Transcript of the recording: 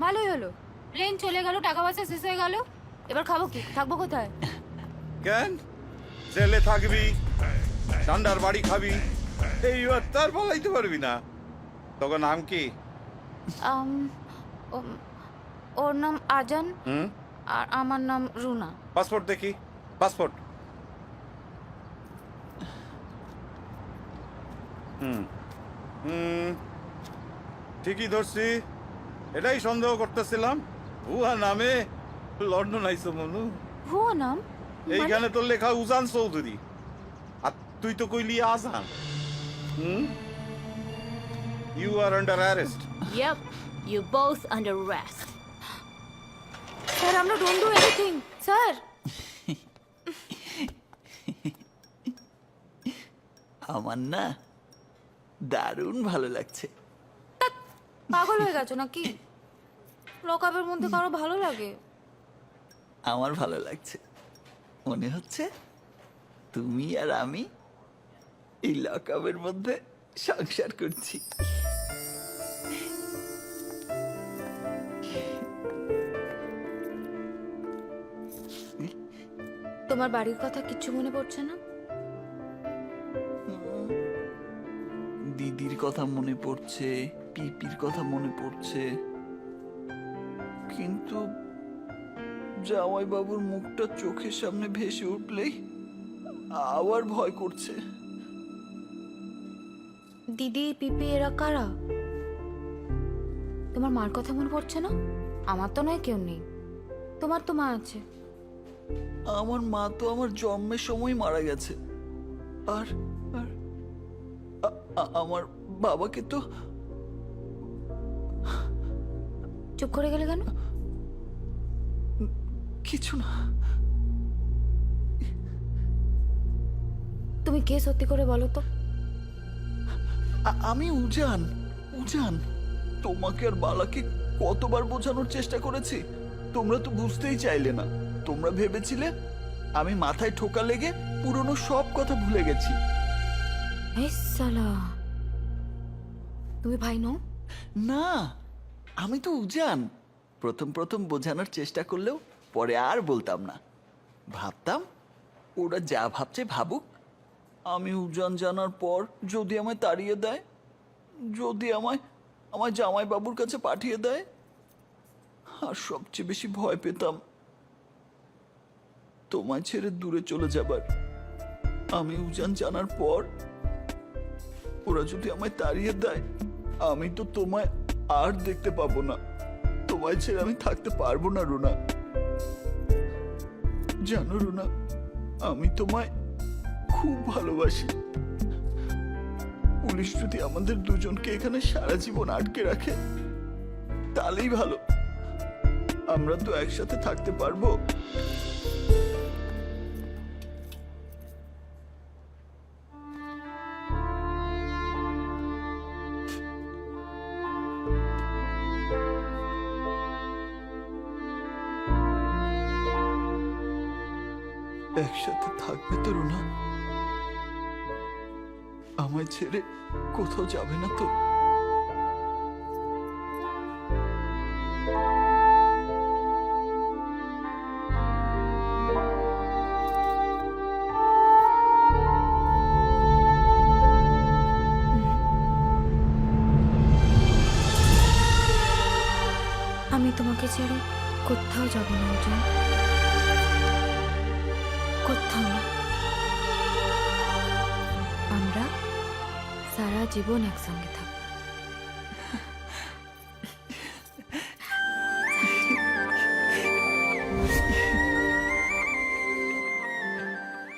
ভালোই হলো, ট্রেন চলে গেল, টাকা পয়সা শেষ হয়ে গেল। এবার খাবো কি? থাকবো কোথায়? কেন জেলে থাকবি, ঠান্ডার বাড়ি খাবি, এইবার তার বলাইতে পারবি না। তখন নাম কি? ওর নাম আজান, হুম, আর আমার নাম রুনা। পাসপোর্ট দেখি, পাসপোর্ট। হুম হুম, ঠিকই ধরছি, এটাই সন্দেহ করতেছিলাম। ভুয়া নামে লন্ডন আইসো মনু। ভুয়া নাম? এইখানে তোর লেখা উজান চৌধুরী, আর তুই তো কইলি আজান। Hmm, you are under arrest. Yep, you both under arrest. Sir, আমরা ডোন্ট ডু এনিথিং স্যার। আমার না দারুণ ভালো লাগছে। পাগল হয়ে গেছো নাকি? লকআপের মধ্যে কারো ভালো লাগে? আমার ভালো লাগছে, মনে হচ্ছে তুমি আর আমি এই লকআপের মধ্যে সংসার করছি। তোমার বাড়ির কথা কিচ্ছু মনে পড়ছে না? দিদির কথা মনে পড়ছে, পিপির কথা মনে পড়ছে, কিন্তু জামাই বাবুর মুখটা চোখের সামনে ভেসে উঠলেই আবার ভয় করছে। দিদি, পিপি এরা কারা? তোমার মার কথা মনে পড়ছে না? আমার তো নয়, কেউ নেই। তোমার তো মা আছে। আমার মা তো আমার জন্মের সময় মারা গেছে, আর আর আমার বাবাকে তো। চুপ করে গেলে কেন? কিছু না। তুমি কে সত্যি করে বলো তো? আমি উজান। উজান, তোমাকে আর বালাকে কতবার বোঝানোর চেষ্টা করেছি, তোমরা তো বুঝতেই চাইলে না। তোমরা ভেবেছিলে আমি মাথায় ঠোকা লেগে পুরনো সব কথা ভুলে গেছি। এই সালা, তুমি ভাই নও? না, আমি তো উজান। প্রথম প্রথম বোঝানোর চেষ্টা করলেও পরে আর বলতাম না। ভাবতাম ওরা যা ভাবছে ভাবুক, আমি উজান জানার পর যদি আমায় তাড়িয়ে দেয়, যদি আমায় জামাই বাবুর কাছে পাঠিয়ে দেয়, আর সবচেয়ে বেশি ভয় পেতাম তোমায় ছেড়ে দূরে চলে যাবার। আমি উজান জানার পর ওরা যদি আমায় তাড়িয়ে দেয়, আমি তো তোমায় আর দেখতে পাবো না। তোমায় ছেড়ে আমি থাকতে পারবো না রুনা। জানো রুনা, আমি তোমায় খুব ভালোবাসি। পুলিশ যদি আমাদের দুজনকে এখানে সারা জীবন আটকে রাখে তাহলেই ভালো। আমরা তো একসাথে থাকতে পারবো। একসাথে থাকবে তো রুনা? আমায় ছেড়ে কোথাও যাবে না তো? আমি তোমাকে ছেড়ে কোথাও যাব না অর্জুন, কোথাও না। আমরা সারা জীবন একসঙ্গে থাকবো।